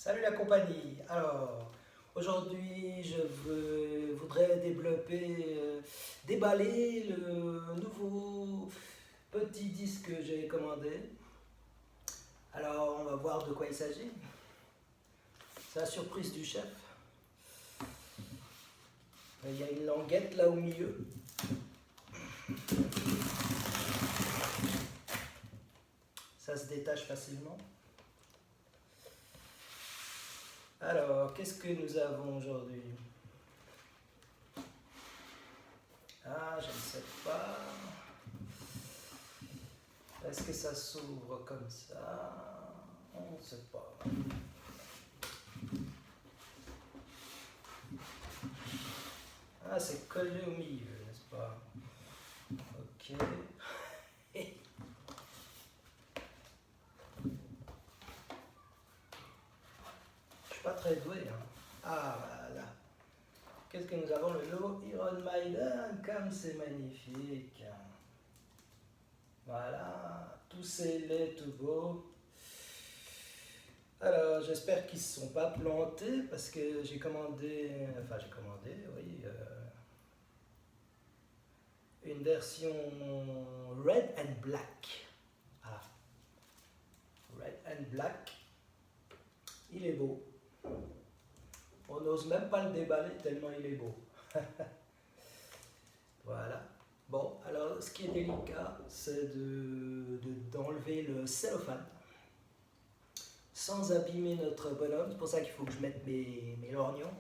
Salut la compagnie. Alors, aujourd'hui, voudrais déballer le nouveau petit disque que j'ai commandé. Alors, on va voir de quoi il s'agit. C'est la surprise du chef. Il y a une languette là au milieu. Ça se détache facilement. Alors, qu'est-ce que nous avons aujourd'hui? Ah, je ne sais pas. Est-ce que ça s'ouvre comme ça? On ne sait pas. Ah, c'est collé au milieu, n'est-ce pas? Ok. Je suis pas très doué, hein. Ah, voilà. Qu'est-ce que nous avons? Le logo Iron Maiden, comme c'est magnifique. Voilà, tout scellé, tout beau. Alors, j'espère qu'ils ne se sont pas plantés parce que j'ai commandé, oui, une version Red and Black. Ah, Red and Black. Il est beau. On n'ose même pas le déballer tellement il est beau. Voilà. Bon, alors ce qui est délicat, c'est d'enlever le cellophane sans abîmer notre bonhomme. C'est pour ça qu'il faut que je mette mes lorgnons.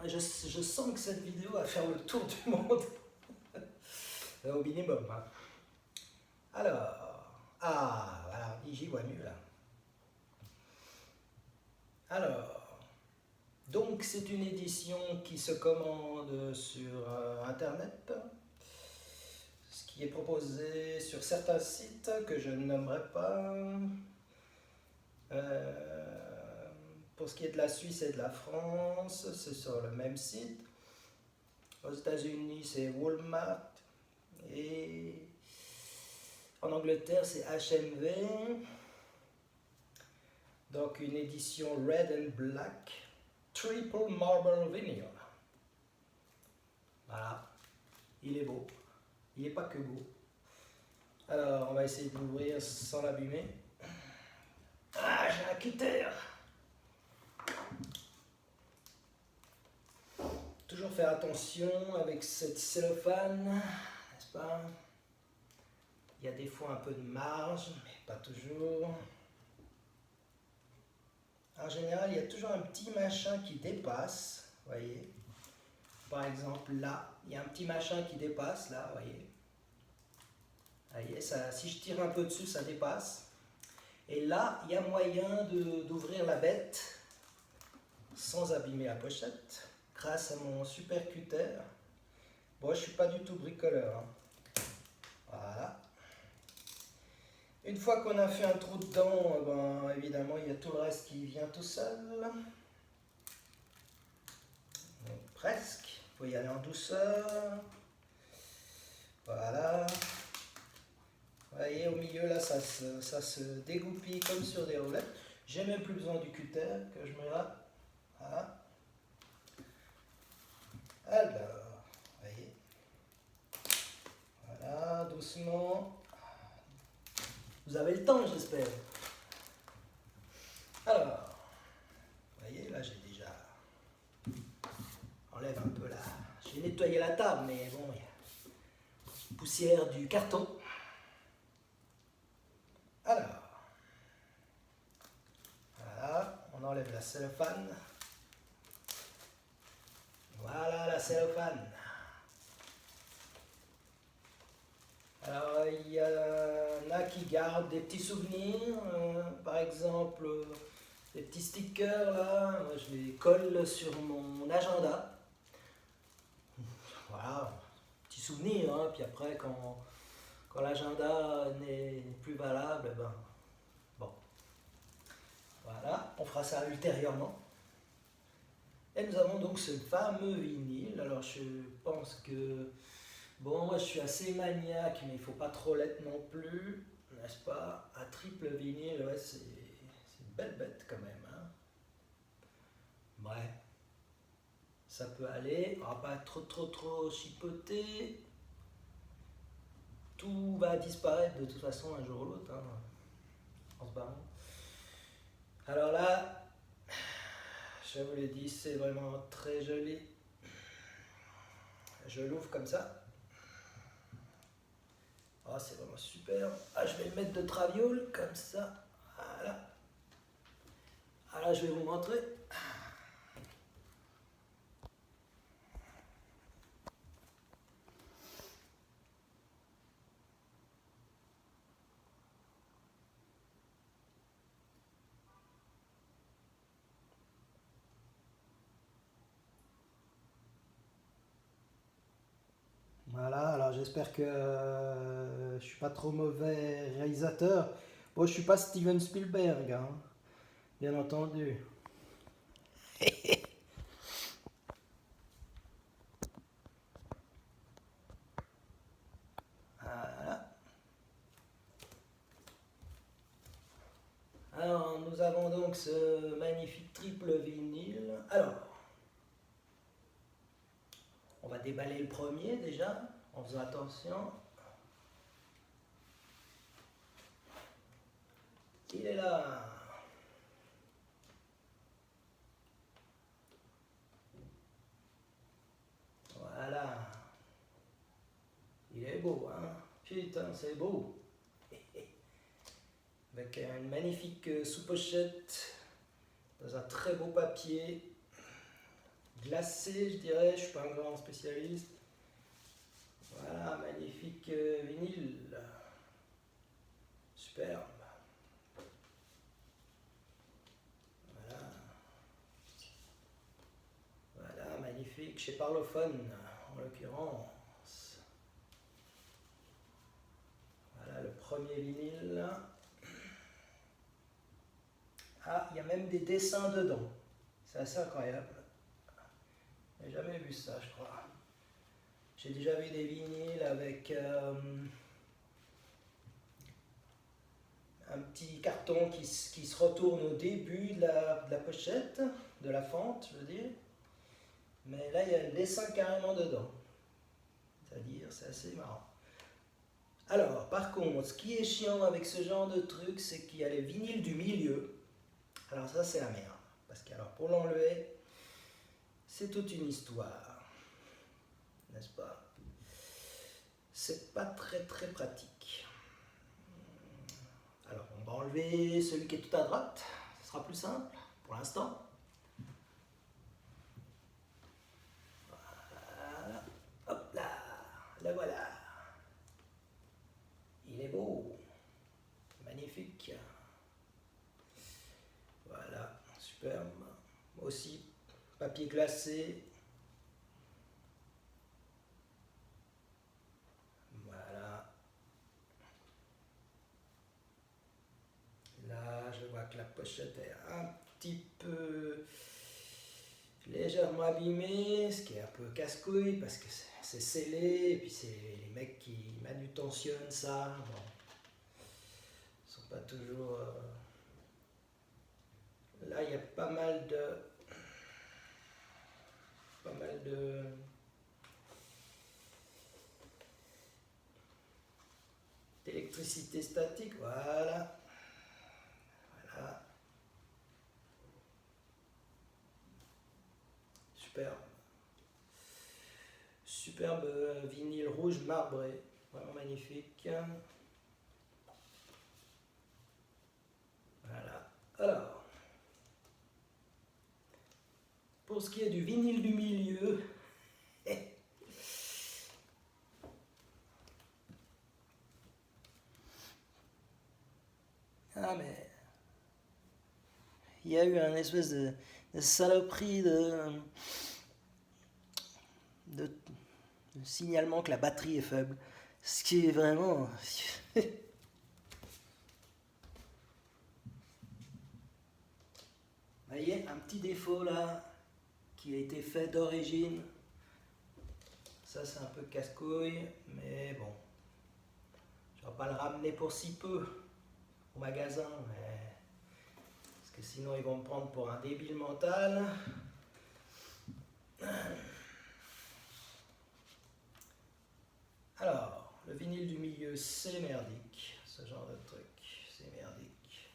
Je sens que cette vidéo va faire le tour du monde. Au minimum. Hein. Alors, ah, voilà, j'y vois mieux là. Alors, donc c'est une édition qui se commande sur Internet, ce qui est proposé sur certains sites que je ne nommerai pas. Pour ce qui est de la Suisse et de la France, c'est sur le même site. Aux États-Unis, c'est Walmart. Et en Angleterre, c'est HMV. Donc une édition Red and Black, Triple Marble Vinyl. Voilà, il est beau. Il n'est pas que beau. Alors, on va essayer de l'ouvrir sans l'abîmer. Ah, j'ai un cutter. Toujours faire attention avec cette cellophane, n'est-ce pas? Il y a des fois un peu de marge, mais pas toujours. En général, il y a toujours un petit machin qui dépasse, vous voyez. Par exemple, là, il y a un petit machin qui dépasse, là, vous voyez. Vous voyez, ça, si je tire un peu dessus, ça dépasse. Et là, il y a moyen d'ouvrir la bête sans abîmer la pochette, grâce à mon super cutter. Bon, je ne suis pas du tout bricoleur. Hein. Voilà. Une fois qu'on a fait un trou dedans, ben, évidemment, il y a tout le reste qui vient tout seul. Donc, presque. Il faut y aller en douceur. Voilà. Vous voyez, au milieu, là, ça se dégoupille comme sur des roulettes. J'ai même plus besoin du cutter que je mets là. Voilà. Alors, vous voyez. Voilà, doucement. Vous avez le temps, j'espère. Alors, vous voyez, là, j'ai déjà... Enlève un peu là. J'ai nettoyé la table, mais bon, il y a poussière du carton. Alors, voilà, on enlève la cellophane. Voilà la cellophane. Alors, il y en a qui gardent des petits souvenirs, par exemple, des petits stickers là, je les colle sur mon agenda. Voilà, petit souvenir, hein, puis après, quand l'agenda n'est plus valable, ben, bon, voilà, on fera ça ultérieurement. Et nous avons donc ce fameux vinyle. Alors je pense que Bon, moi je suis assez maniaque, mais il faut pas trop l'être non plus, n'est-ce pas? Un triple vinyle, ouais, c'est une belle bête quand même, hein. Ouais, ça peut aller, on va pas trop chipoter. Tout va disparaître de toute façon un jour ou l'autre, hein, en se barrant. Alors là, je vous l'ai dit, c'est vraiment très joli. Je l'ouvre comme ça. Ah, c'est vraiment super. Ah, je vais le mettre de traviole comme ça. Voilà. Alors, je vais vous montrer. Voilà, alors j'espère que je suis pas trop mauvais réalisateur. Bon, je suis pas Steven Spielberg, hein, bien entendu. Voilà. Alors, nous avons donc ce magnifique triple vinyle. Alors, on va déballer le premier déjà, en faisant attention. Il est là. Voilà. Il est beau, hein. Putain, c'est beau. Avec une magnifique sous-pochette, dans un très beau papier, glacé, je dirais. Je suis pas un grand spécialiste. Voilà, magnifique vinyle. Superbe. Voilà. Voilà, magnifique. Chez Parlophone, en l'occurrence. Voilà le premier vinyle. Ah, il y a même des dessins dedans. C'est assez incroyable. J'ai jamais vu ça, je crois. J'ai déjà vu des vinyles avec un petit carton qui se retourne au début de la pochette, de la fente, je veux dire. Mais là, il y a le dessin carrément dedans. C'est-à-dire, c'est assez marrant. Alors, par contre, ce qui est chiant avec ce genre de truc, c'est qu'il y a les vinyles du milieu. Alors ça, c'est la merde. Parce que alors, pour l'enlever, c'est toute une histoire. N'est-ce pas? C'est pas très pratique. Alors, on va enlever celui qui est tout à droite. Ce sera plus simple pour l'instant. Voilà. Hop là. La voilà. Il est beau. Magnifique. Voilà. Superbe. Aussi, papier glacé. Voilà. Là, je vois que la pochette est un petit peu légèrement abîmée, ce qui est un peu casse-couille parce que c'est scellé et puis c'est les mecs qui manutentionnent ça. Bon, ils sont pas toujours. Là, il y a pas mal de d'électricité statique. Voilà. Voilà. Superbe. Superbe vinyle rouge marbré. Vraiment magnifique. Voilà. Alors, pour ce qui est du vinyle du milieu, ah mais il y a eu un espèce de saloperie de signalement que la batterie est faible. Ce qui est vraiment. Vous voyez, un petit défaut là qui a été fait d'origine. Ça c'est un peu casse-couille, mais bon. Je ne vais pas le ramener pour si peu au magasin, parce que sinon ils vont me prendre pour un débile mental. Alors, le vinyle du milieu, c'est merdique, ce genre de truc, c'est merdique.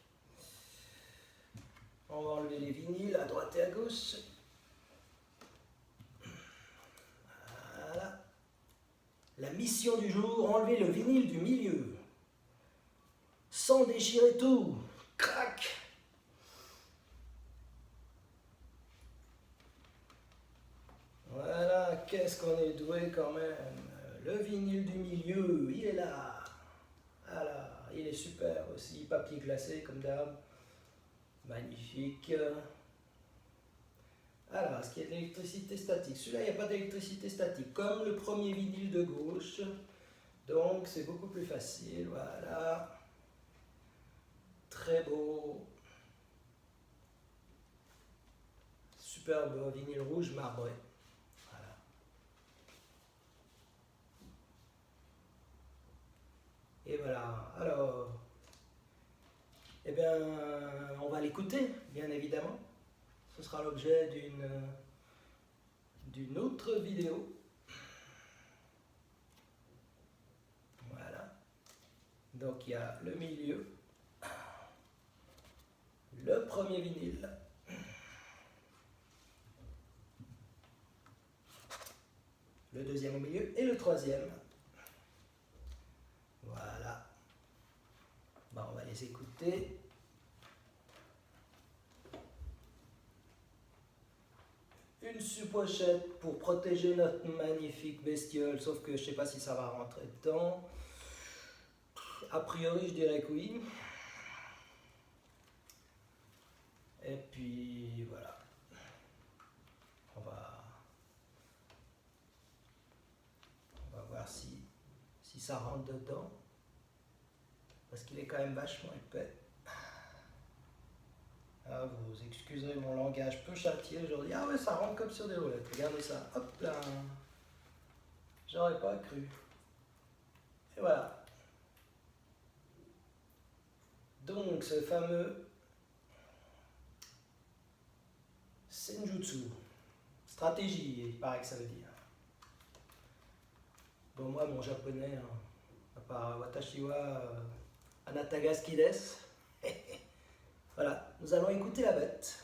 On va enlever les vinyles à droite et à gauche. Voilà. La mission du jour, enlever le vinyle du milieu. Sans déchirer tout. Crac! Voilà, qu'est-ce qu'on est doué quand même. Le vinyle du milieu, il est là. Voilà, il est super aussi. Papier glacé comme d'hab. Magnifique. Alors, est-ce qu'il y a de l'électricité statique? Celui-là, il n'y a pas d'électricité statique, comme le premier vinyle de gauche. Donc, c'est beaucoup plus facile. Voilà. Très beau. Superbe vinyle rouge marbré. Voilà. Et voilà. Alors, eh bien, on va l'écouter, bien évidemment. Ce sera l'objet d'une autre vidéo. Voilà. Donc, il y a le milieu, le premier vinyle, le deuxième au milieu et le troisième. Voilà. Bon, on va les écouter. Une sous-pochette pour protéger notre magnifique bestiole, sauf que je ne sais pas si ça va rentrer dedans. A priori, je dirais que oui. Et puis voilà. On va voir si ça rentre dedans. Parce qu'il est quand même vachement épais. Ah, vous excuserez mon langage peu châtié aujourd'hui. Ah ouais, ça rentre comme sur des roulettes. Regardez ça. Hop là. J'aurais pas cru. Et voilà. Donc, ce fameux Senjutsu. Stratégie, il paraît que ça veut dire. Bon, moi, mon japonais, hein, à part Watashi wa Anata ga suki desu. Voilà, nous allons écouter la bête.